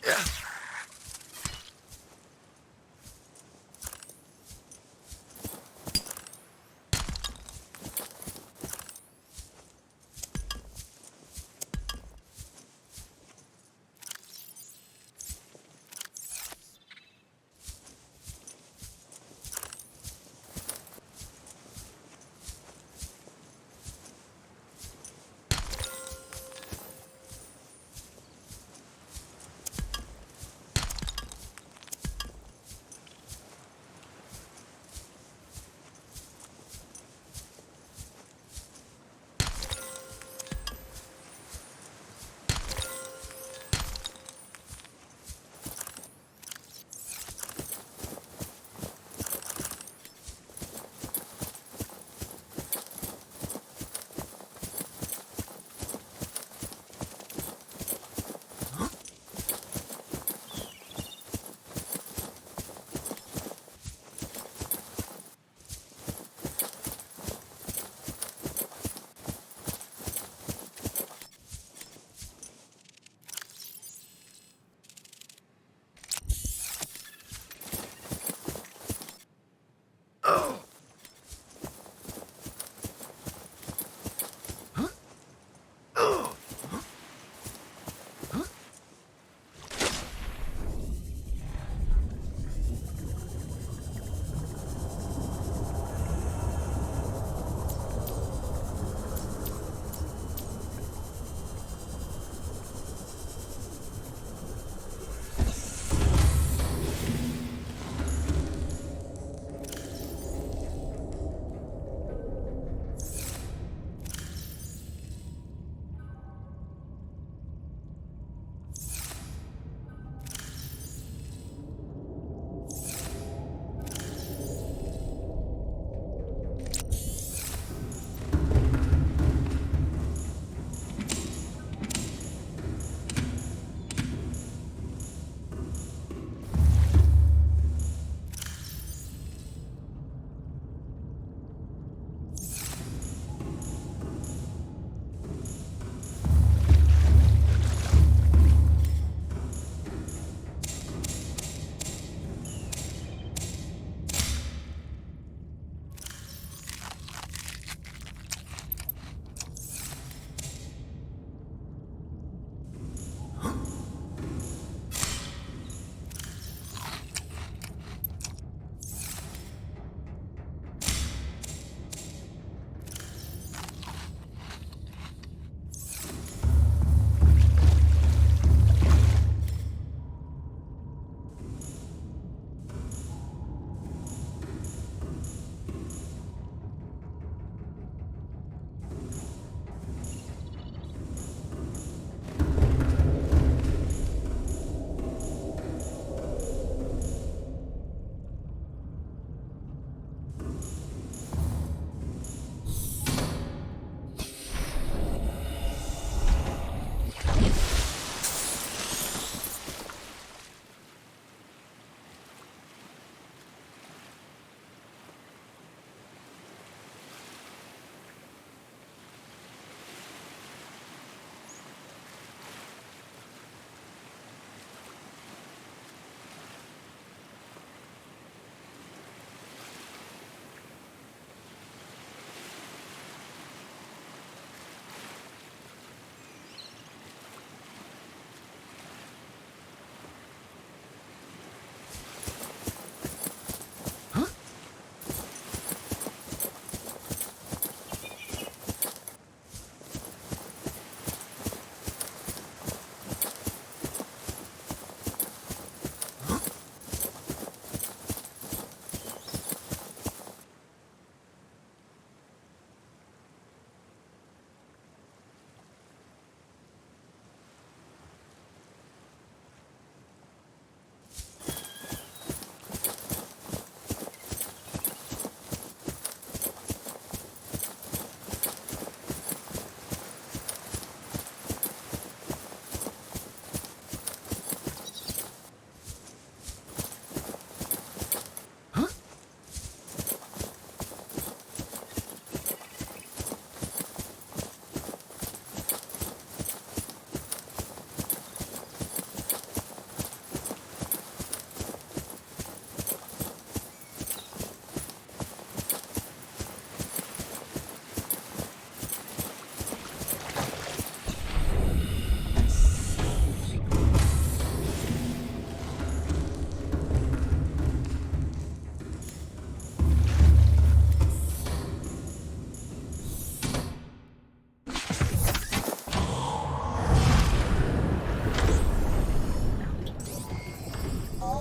Yeah.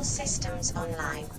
All systems online.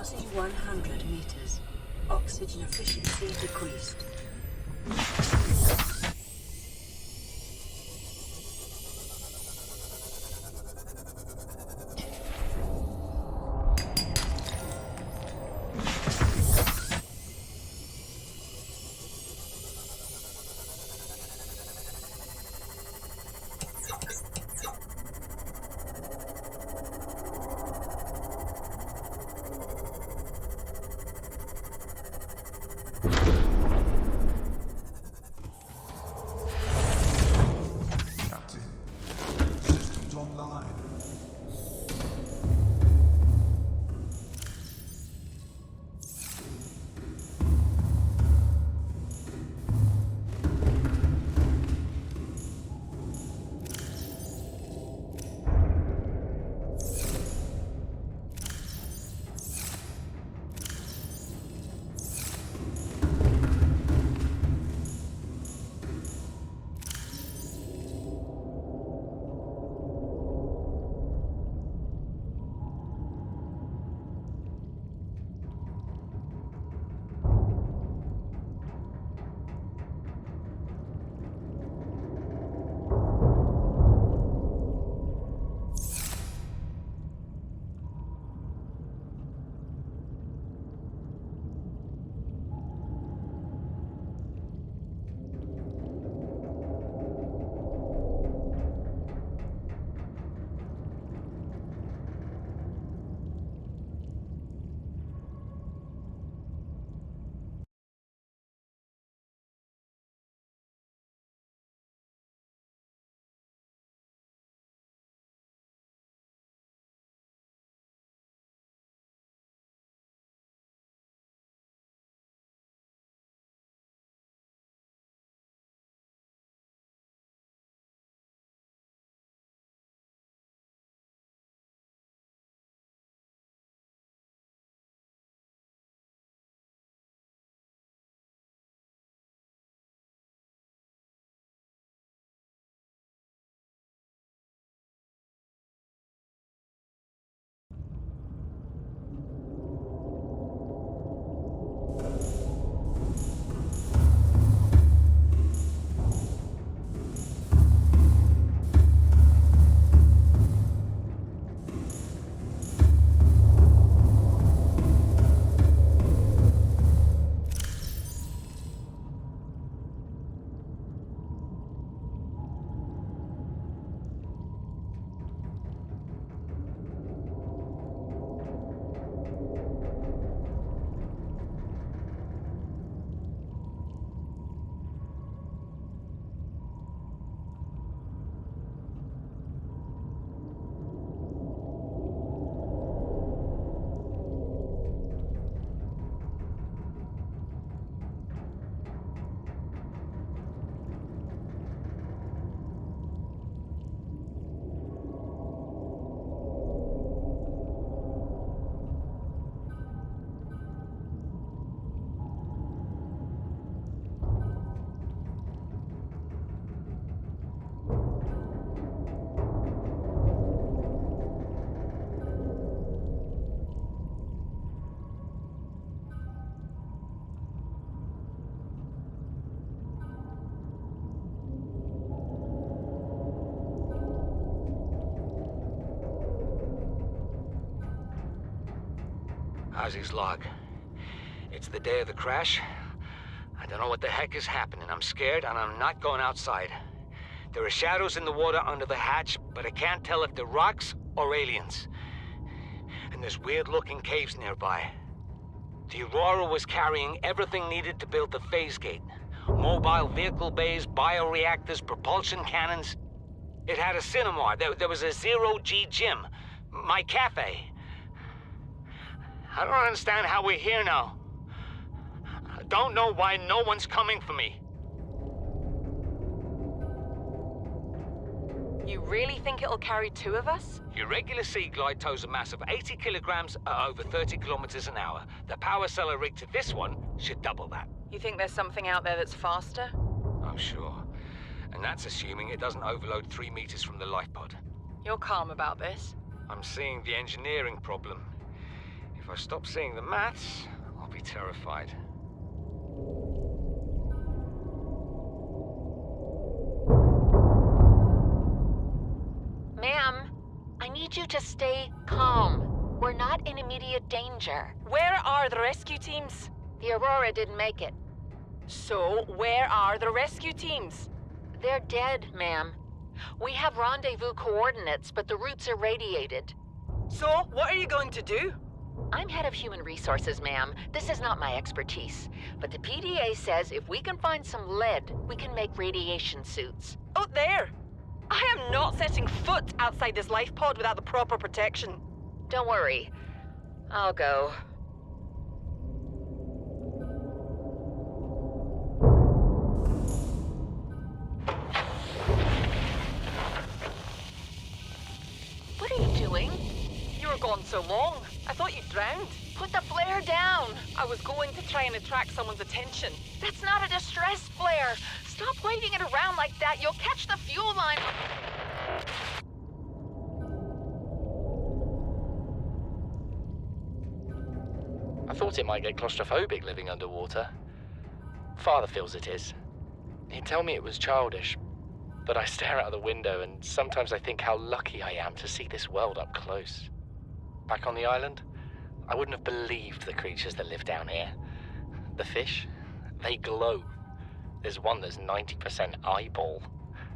Passing 100 meters. Oxygen efficiency decreased. Ozzy's log. It's the day of the crash. I don't know what the heck is happening. I'm scared and I'm not going outside. There are shadows in the water under the hatch, but I can't tell if they're rocks or aliens. And there's weird-looking caves nearby. The Aurora was carrying everything needed to build the phase gate. Mobile vehicle bays, bioreactors, propulsion cannons. It had a cinema. There was a zero-G gym. My cafe. I don't understand how we're here now. I don't know why no one's coming for me. You really think it'll carry two of us? Your regular sea glide tows a mass of 80 kilograms at over 30 kilometers an hour. The power cellar rig to this one should double that. You think there's something out there that's faster? I'm sure. And that's assuming it doesn't overload 3 meters from the life pod. You're calm about this? I'm seeing the engineering problem. If I stop seeing the maths, I'll be terrified. Ma'am, I need you to stay calm. We're not in immediate danger. Where are the rescue teams? The Aurora didn't make it. So, where are the rescue teams? They're dead, ma'am. We have rendezvous coordinates, but the route's irradiated. So, what are you going to do? I'm head of human resources, ma'am. This is not my expertise. But the PDA says if we can find some lead, we can make radiation suits. Oh, there! I am not setting foot outside this life pod without the proper protection. Don't worry. I'll go. What are you doing? You were gone so long. I thought you'd drowned. Put the flare down! I was going to try and attract someone's attention. That's not a distress flare! Stop waving it around like that. You'll catch the fuel line. I thought it might get claustrophobic living underwater. Father feels it is. He'd tell me it was childish, but I stare out the window and sometimes I think how lucky I am to see this world up close. Back on the island, I wouldn't have believed the creatures that live down here. The fish, they glow. There's one that's 90% eyeball.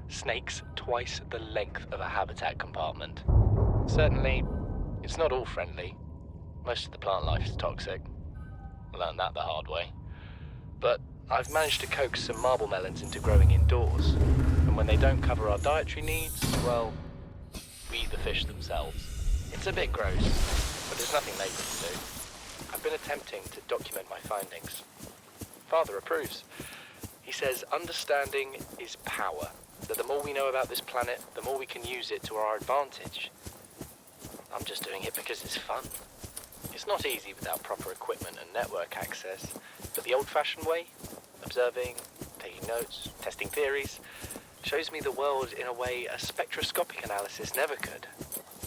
Snakes twice the length of a habitat compartment. Certainly, it's not all friendly. Most of the plant life is toxic. I learned that the hard way. But I've managed to coax some marble melons into growing indoors. And when they don't cover our dietary needs, well, we eat the fish themselves. It's a bit gross, but there's nothing they can do. I've been attempting to document my findings. Father approves. He says understanding is power, that the more we know about this planet, the more we can use it to our advantage. I'm just doing it because it's fun. It's not easy without proper equipment and network access, but the old-fashioned way, observing, taking notes, testing theories, shows me the world in a way a spectroscopic analysis never could.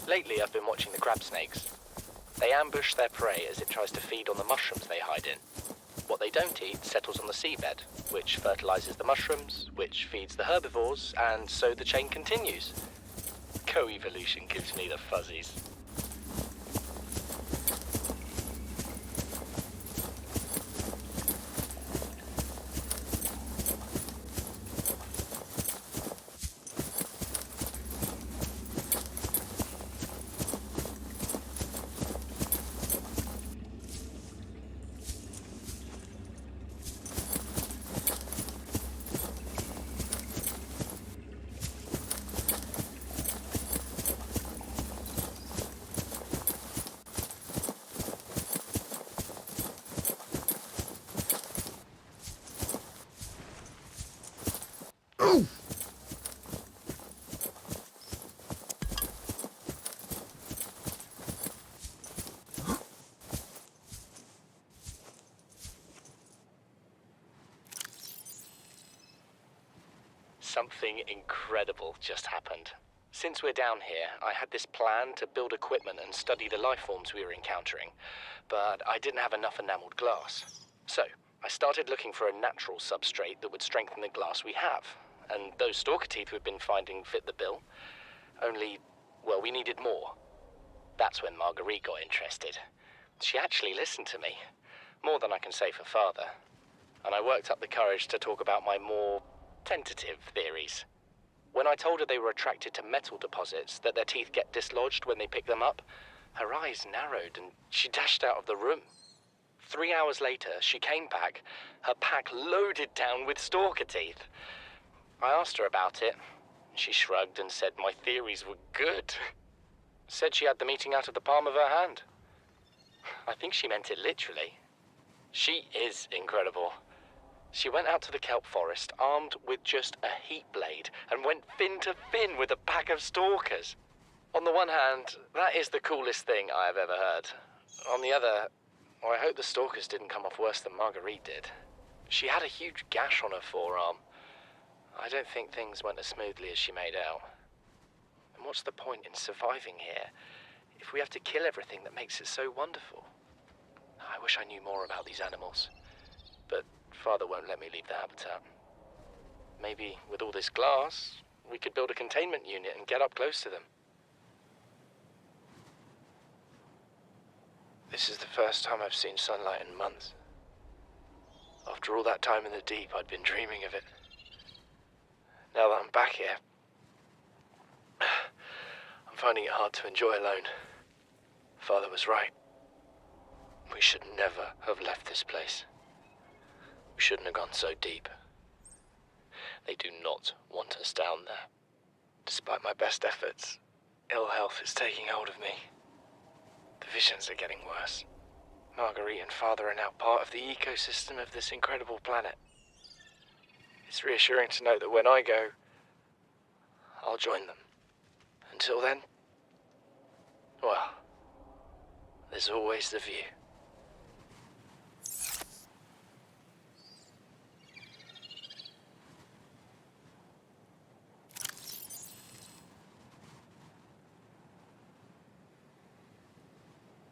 Lately I've been watching the crab snakes. They ambush their prey as it tries to feed on the mushrooms they hide in. What they don't eat settles on the seabed, which fertilizes the mushrooms, which feeds the herbivores, and so the chain continues. Co-evolution gives me the fuzzies. Something incredible just happened. Since we're down here, I had this plan to build equipment and study the life forms we were encountering, but I didn't have enough enameled glass. So, I started looking for a natural substrate that would strengthen the glass we have, and those stalker teeth we've been finding fit the bill. Only, well, we needed more. That's when Marguerite got interested. She actually listened to me, more than I can say for Father. And I worked up the courage to talk about my more tentative theories. When I told her they were attracted to metal deposits, that their teeth get dislodged when they pick them up, her eyes narrowed and she dashed out of the room. 3 hours later, she came back, her pack loaded down with stalker teeth. I asked her about it. She shrugged and said my theories were good. Said she had the meeting out of the palm of her hand. I think she meant it literally. She is incredible. She went out to the kelp forest armed with just a heat blade and went fin to fin with a pack of stalkers. On the one hand, that is the coolest thing I have ever heard. On the other, I hope the stalkers didn't come off worse than Marguerite did. She had a huge gash on her forearm. I don't think things went as smoothly as she made out. And what's the point in surviving here if we have to kill everything that makes it so wonderful? I wish I knew more about these animals, but Father won't let me leave the habitat. Maybe with all this glass, we could build a containment unit and get up close to them. This is the first time I've seen sunlight in months. After all that time in the deep, I'd been dreaming of it. Now that I'm back here, I'm finding it hard to enjoy alone. Father was right. We should never have left this place. We shouldn't have gone so deep. They do not want us down there. Despite my best efforts, ill health is taking hold of me. The visions are getting worse. Marguerite and Father are now part of the ecosystem of this incredible planet. It's reassuring to know that when I go, I'll join them. Until then, well, there's always the view.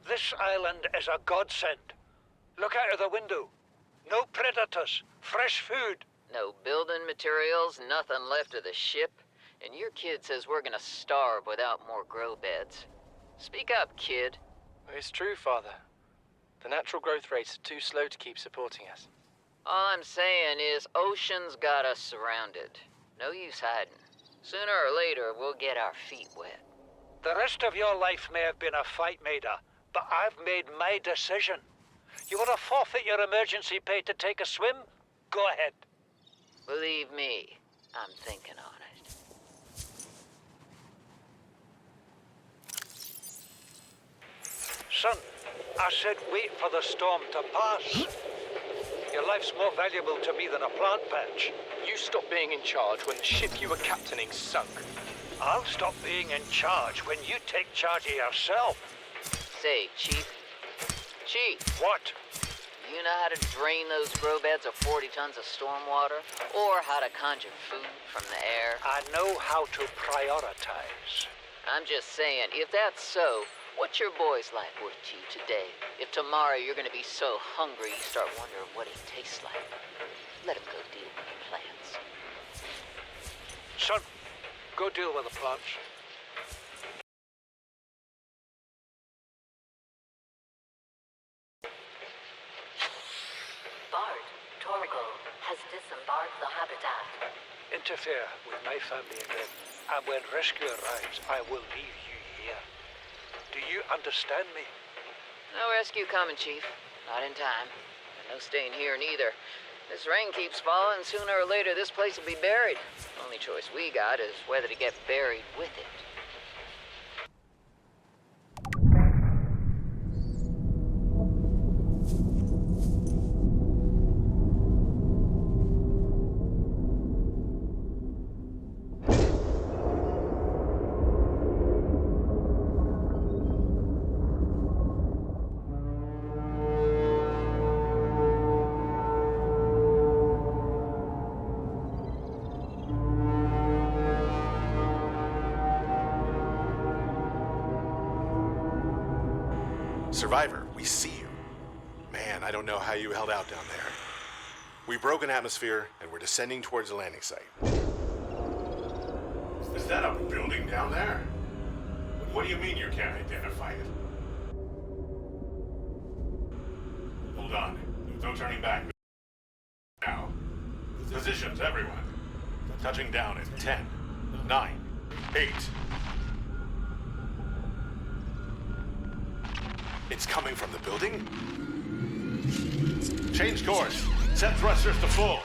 This island is a godsend. Look out of the window. No predators, fresh food. No building materials, nothing left of the ship, and your kid says we're gonna starve without more grow beds. Speak up, kid. It's true, Father. The natural growth rates are too slow to keep supporting us. All I'm saying is ocean's got us surrounded. No use hiding. Sooner or later, we'll get our feet wet. The rest of your life may have been a fight, Maida, but I've made my decision. You want to forfeit your emergency pay to take a swim? Go ahead. Believe me, I'm thinking on it. Son, I said wait for the storm to pass. Your life's more valuable to me than a plant patch. You stopped being in charge when the ship you were captaining sunk. I'll stop being in charge when you take charge of yourself. Say, Chief. Chief, What? you know how to drain those grow beds of 40 tons of stormwater? Or how to conjure food from the air? I know how to prioritize. I'm just saying, if that's so, what's your boy's life worth to you today? If tomorrow you're gonna be so hungry you start wondering what he tastes like, let him go deal with the plants. Son, go deal with the plants. Bard, Torgo has disembarked the habitat. Interfere with my family again, and when rescue arrives, I will leave you here. Do you understand me? No rescue coming, Chief. Not in time. And no staying here neither. This rain keeps falling, sooner or later this place will be buried. Only choice we got is whether to get buried with it. Survivor, we see you. Man, I don't know how you held out down there. We broke an atmosphere, and we're descending towards the landing site. Is that a building down there? What do you mean you can't identify it? Hold on. No turning back. Now. Positions, everyone. Touching down in 10, 9, 8. It's coming from the building? Change course. Set thrusters to full.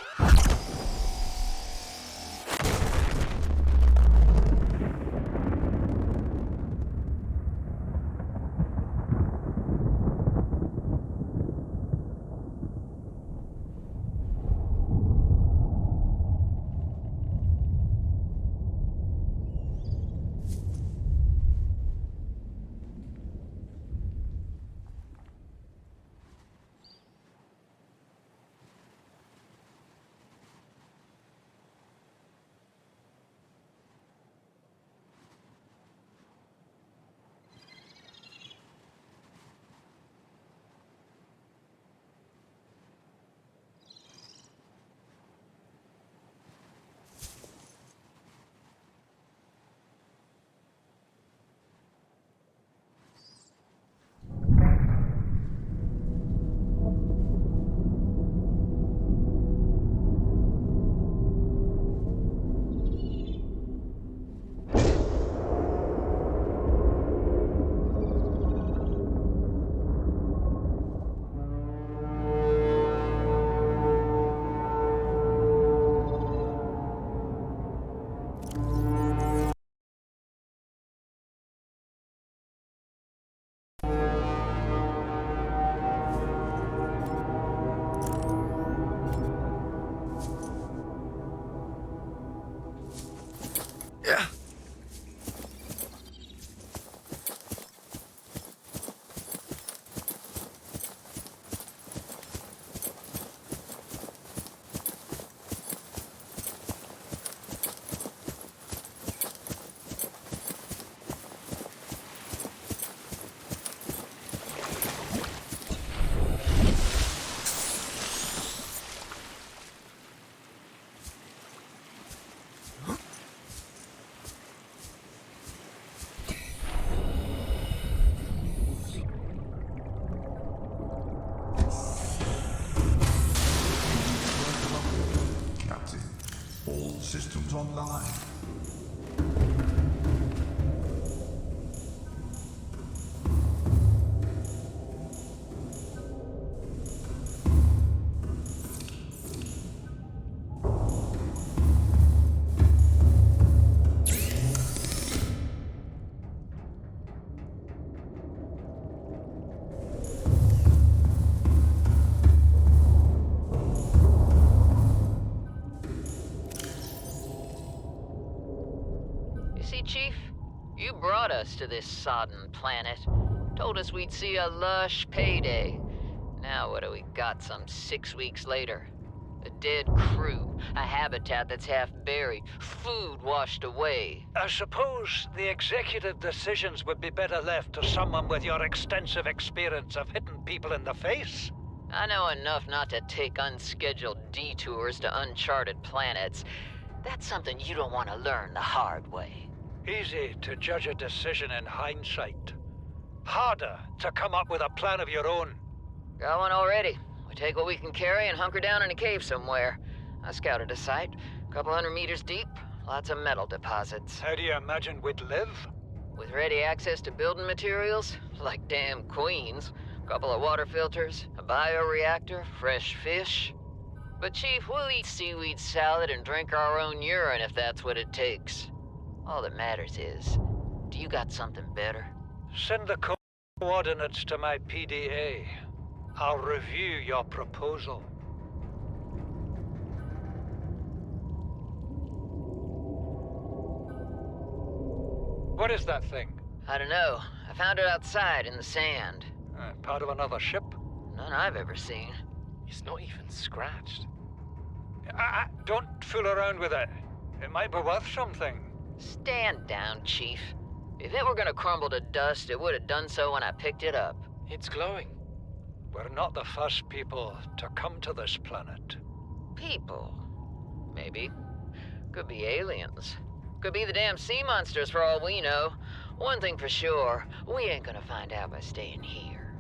Systems online. Chief, you brought us to this sodden planet. Told us we'd see a lush payday. Now what do we got some 6 weeks later? A dead crew, a habitat that's half buried, food washed away. I suppose the executive decisions would be better left to someone with your extensive experience of hitting people in the face. I know enough not to take unscheduled detours to uncharted planets. That's something you don't want to learn the hard way. Easy to judge a decision in hindsight. Harder to come up with a plan of your own. Got one already. We take what we can carry and hunker down in a cave somewhere. I scouted a site, a couple 100 meters deep, lots of metal deposits. How do you imagine we'd live? With ready access to building materials, like damn queens, a couple of water filters, a bioreactor, fresh fish. But Chief, we'll eat seaweed salad and drink our own urine if that's what it takes. All that matters is, do you got something better? Send the coordinates to my PDA. I'll review your proposal. What is that thing? I don't know. I found it outside in the sand. Part of another ship? None I've ever seen. It's not even scratched. Don't fool around with it. It might be worth something. Stand down, Chief. If it were gonna crumble to dust, it would have done so when I picked it up. It's glowing. We're not the first people to come to this planet. People. Maybe. Could be aliens. Could be the damn sea monsters for all we know. One thing for sure, we ain't gonna find out by staying here.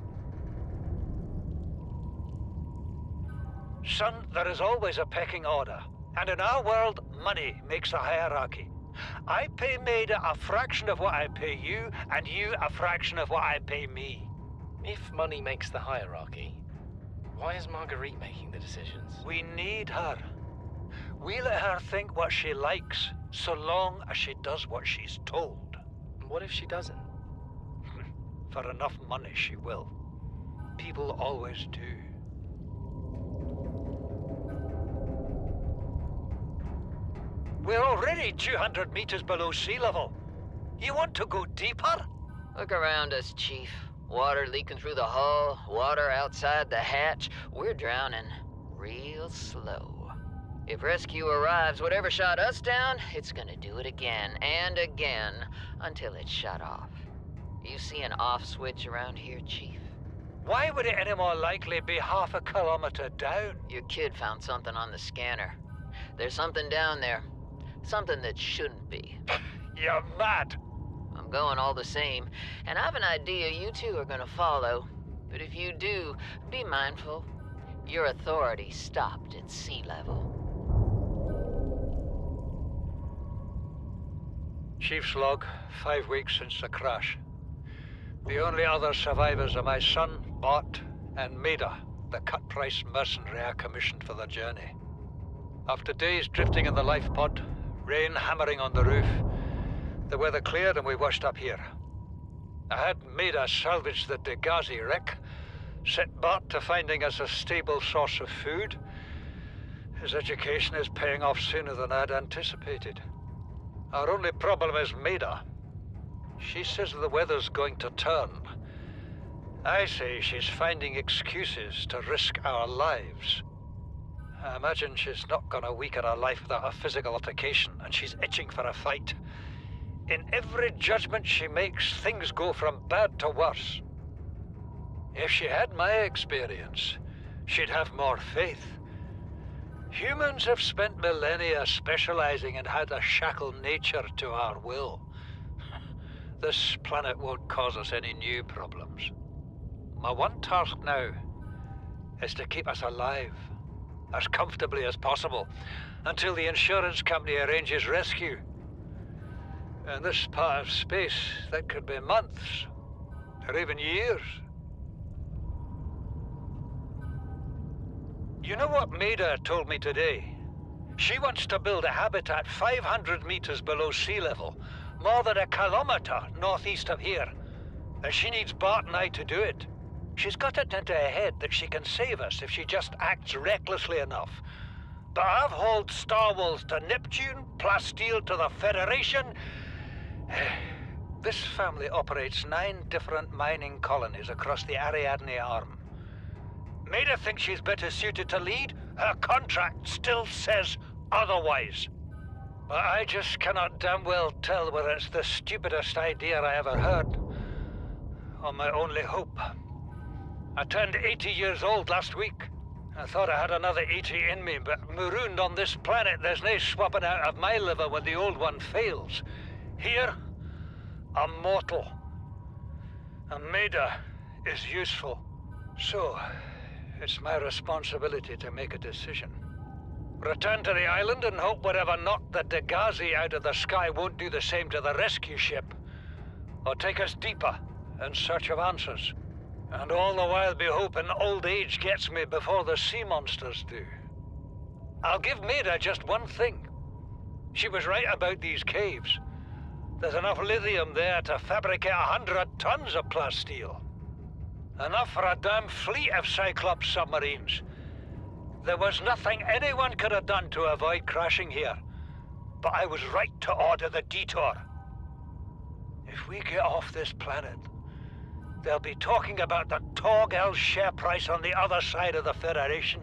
Son, there is always a pecking order. And in our world, money makes a hierarchy. I pay Maida a fraction of what I pay you, and you a fraction of what I pay me. If money makes the hierarchy, why is Marguerite making the decisions? We need her. We let her think what she likes, so long as she does what she's told. What if she doesn't? For enough money, she will. People always do. We're already 200 meters below sea level. You want to go deeper? Look around us, Chief. Water leaking through the hull, water outside the hatch. We're drowning real slow. If rescue arrives, whatever shot us down, it's gonna do it again and again until it's shut off. You see an off switch around here, Chief? Why would it any more likely be half a kilometer down? Your kid found something on the scanner. There's something down there. Something that shouldn't be. You're mad. I'm going all the same, and I have an idea you two are gonna follow. But if you do, be mindful. Your authority stopped at sea level. Chief's log, 5 weeks since the crash. The only other survivors are my son, Bart, and Maida, the cut-price mercenary I commissioned for the journey. After days drifting in the life pod, rain hammering on the roof, the weather cleared and we washed up here. I had Maida salvage the Degazi wreck, set Bart to finding us a stable source of food. His education is paying off sooner than I'd anticipated. Our only problem is Maida. She says the weather's going to turn. I say she's finding excuses to risk our lives. I imagine she's not gonna weaken her life without a physical altercation, and she's itching for a fight. In every judgment she makes, things go from bad to worse. If she had my experience, she'd have more faith. Humans have spent millennia specializing in how to shackle nature to our will. This planet won't cause us any new problems. My one task now is to keep us alive, as comfortably as possible, until the insurance company arranges rescue. In this part of space, that could be months, or even years. You know what Maida told me today? She wants to build a habitat 500 meters below sea level, more than a kilometer northeast of here. And she needs Bart and I to do it. She's got it into her head that she can save us if she just acts recklessly enough. But I've hauled Star Wars to Neptune, Plasteel to the Federation. This family operates 9 different mining colonies across the Ariadne Arm. Maida thinks she's better suited to lead. Her contract still says otherwise. But I just cannot damn well tell whether it's the stupidest idea I ever heard, or my only hope. I turned 80 years old last week. I thought I had another 80 in me, but marooned on this planet, there's no swapping out of my liver when the old one fails. Here, I'm mortal. And Maida is useful. So, it's my responsibility to make a decision. Return to the island and hope whatever knocked the Degazi out of the sky won't do the same to the rescue ship. Or take us deeper in search of answers. And all the while be hoping old age gets me before the sea monsters do. I'll give Maida just one thing. She was right about these caves. There's enough lithium there to fabricate 100 tons of plasteel. Enough for a damn fleet of Cyclops submarines. There was nothing anyone could have done to avoid crashing here. But I was right to order the detour. If we get off this planet, they'll be talking about the Torgal share price on the other side of the Federation.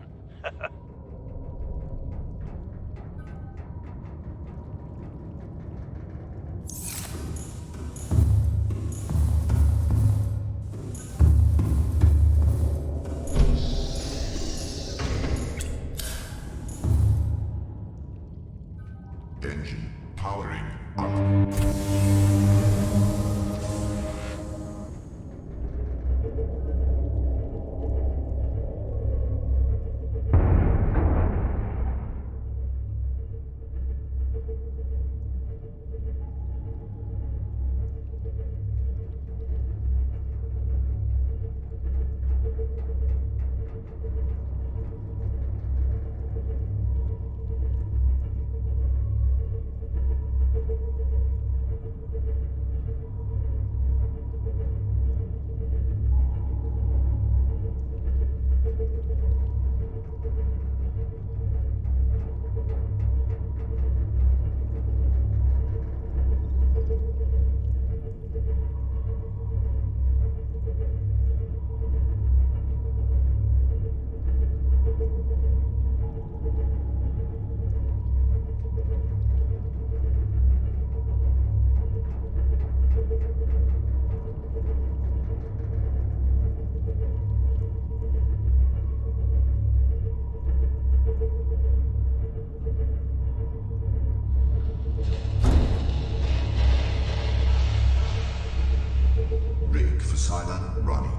Engine powering up. Silent running.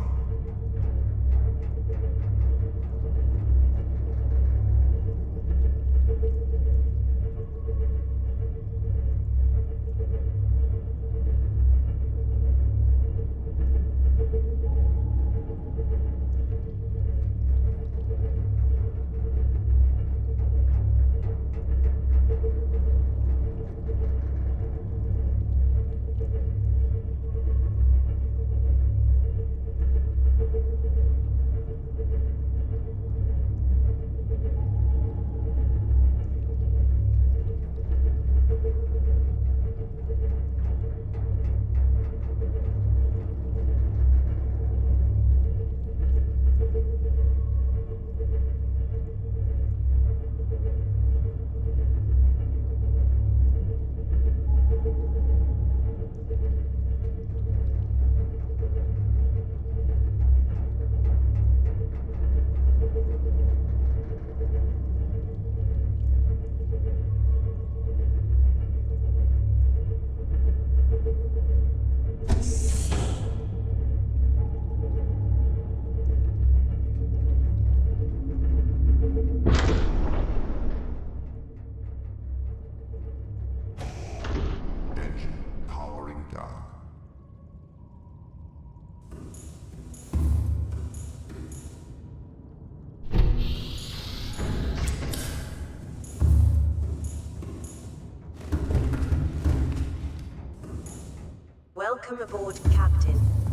Engine powering down. Welcome aboard, Captain.